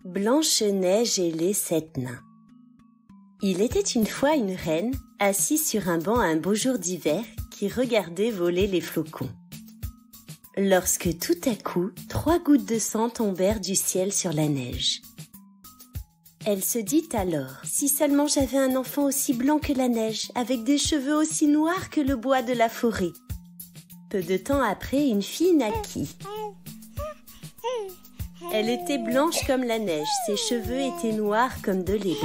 Blanche-Neige et les 7 nains. Il était une fois une reine, assise sur un banc un beau jour d'hiver, qui regardait voler les flocons. Lorsque tout à coup, 3 gouttes de sang tombèrent du ciel sur la neige. Elle se dit alors, si seulement j'avais un enfant aussi blanc que la neige, avec des cheveux aussi noirs que le bois de la forêt. Peu de temps après, une fille naquit. Elle était blanche comme la neige, ses cheveux étaient noirs comme de l'ébène.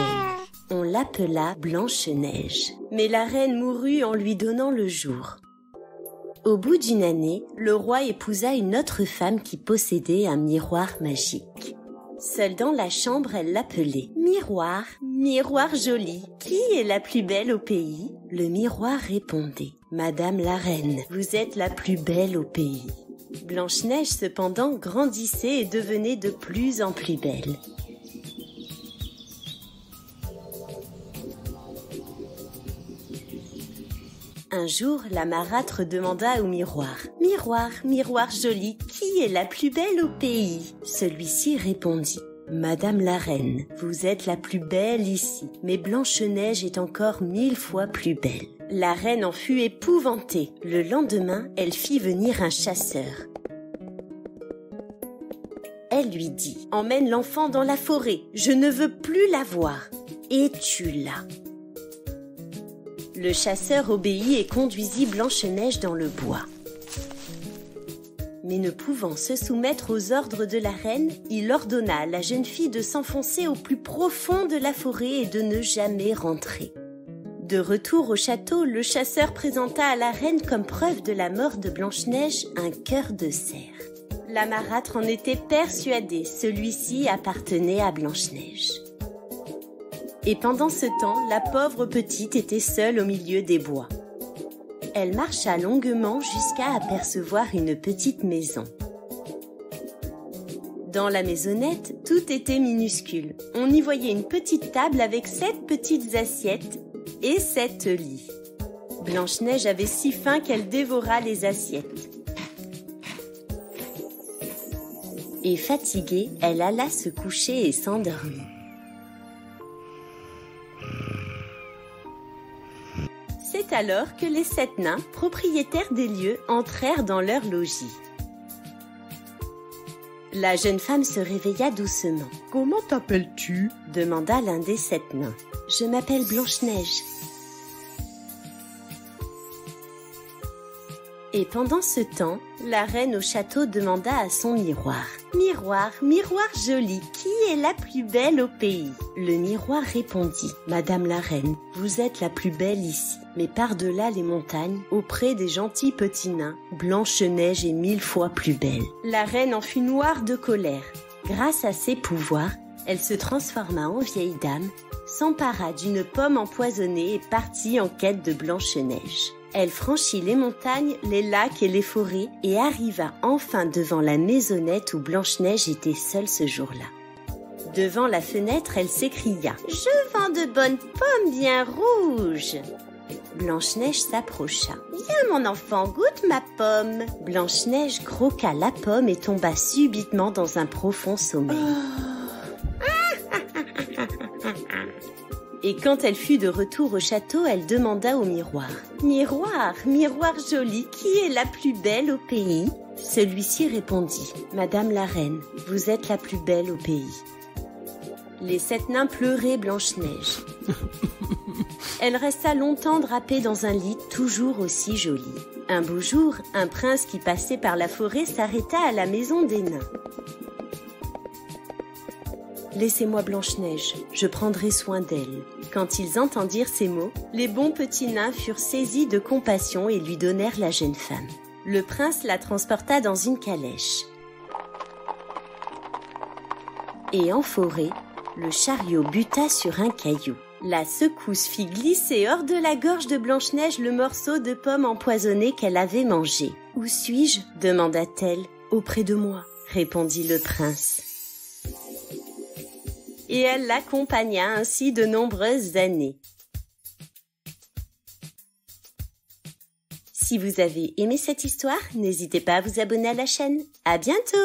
On l'appela Blanche-Neige. Mais la reine mourut en lui donnant le jour. Au bout d'une année, le roi épousa une autre femme qui possédait un miroir magique. Seule dans la chambre, elle l'appelait « Miroir, miroir joli, qui est la plus belle au pays ?» Le miroir répondait « Madame la reine, vous êtes la plus belle au pays. » Blanche-Neige, cependant, grandissait et devenait de plus en plus belle. Un jour, la marâtre demanda au miroir « Miroir, miroir joli, qui est la plus belle au pays ?» Celui-ci répondit « Madame la reine, vous êtes la plus belle ici, mais Blanche-Neige est encore 1000 fois plus belle. » La reine en fut épouvantée. Le lendemain, elle fit venir un chasseur. Elle lui dit « Emmène l'enfant dans la forêt, je ne veux plus la voir. » Et tue-la. Le chasseur obéit et conduisit Blanche-Neige dans le bois. Mais ne pouvant se soumettre aux ordres de la reine, il ordonna à la jeune fille de s'enfoncer au plus profond de la forêt et de ne jamais rentrer. De retour au château, le chasseur présenta à la reine comme preuve de la mort de Blanche-Neige un cœur de cerf. La marâtre en était persuadée, celui-ci appartenait à Blanche-Neige. Et pendant ce temps, la pauvre petite était seule au milieu des bois. Elle marcha longuement jusqu'à apercevoir une petite maison. Dans la maisonnette, tout était minuscule. On y voyait une petite table avec 7 petites assiettes et 7 lits. Blanche-Neige avait si faim qu'elle dévora les assiettes. Et fatiguée, elle alla se coucher et s'endormit. C'est alors que les 7 nains, propriétaires des lieux, entrèrent dans leur logis. La jeune femme se réveilla doucement. « Comment t'appelles-tu » demanda l'un des 7 nains. « Je m'appelle Blanche-Neige. » Et pendant ce temps, la reine au château demanda à son miroir « Miroir, miroir joli, qui est la plus belle au pays ?» Le miroir répondit « Madame la reine, vous êtes la plus belle ici, mais par-delà les montagnes, auprès des gentils petits nains, Blanche-Neige est 1000 fois plus belle. » La reine en fut noire de colère. Grâce à ses pouvoirs, elle se transforma en vieille dame, s'empara d'une pomme empoisonnée et partit en quête de Blanche-Neige. Elle franchit les montagnes, les lacs et les forêts et arriva enfin devant la maisonnette où Blanche-Neige était seule ce jour-là. Devant la fenêtre, elle s'écria « Je vends de bonnes pommes bien rouges !» Blanche-Neige s'approcha. « Viens mon enfant, goûte ma pomme !» Blanche-Neige croqua la pomme et tomba subitement dans un profond sommeil. Et quand elle fut de retour au château, elle demanda au miroir « Miroir, miroir joli, qui est la plus belle au pays ?» Celui-ci répondit « Madame la reine, vous êtes la plus belle au pays. » Les 7 nains pleuraient Blanche-Neige. Elle resta longtemps drapée dans un lit toujours aussi joli. Un beau jour, un prince qui passait par la forêt s'arrêta à la maison des nains. « Laissez-moi Blanche-Neige, je prendrai soin d'elle. » Quand ils entendirent ces mots, les bons petits nains furent saisis de compassion et lui donnèrent la jeune femme. Le prince la transporta dans une calèche. Et en forêt, le chariot buta sur un caillou. La secousse fit glisser hors de la gorge de Blanche-Neige le morceau de pomme empoisonnée qu'elle avait mangé. « Où suis-je » demanda-t-elle. « Auprès de moi » répondit le prince. Et elle l'accompagna ainsi de nombreuses années. Si vous avez aimé cette histoire, n'hésitez pas à vous abonner à la chaîne. À bientôt!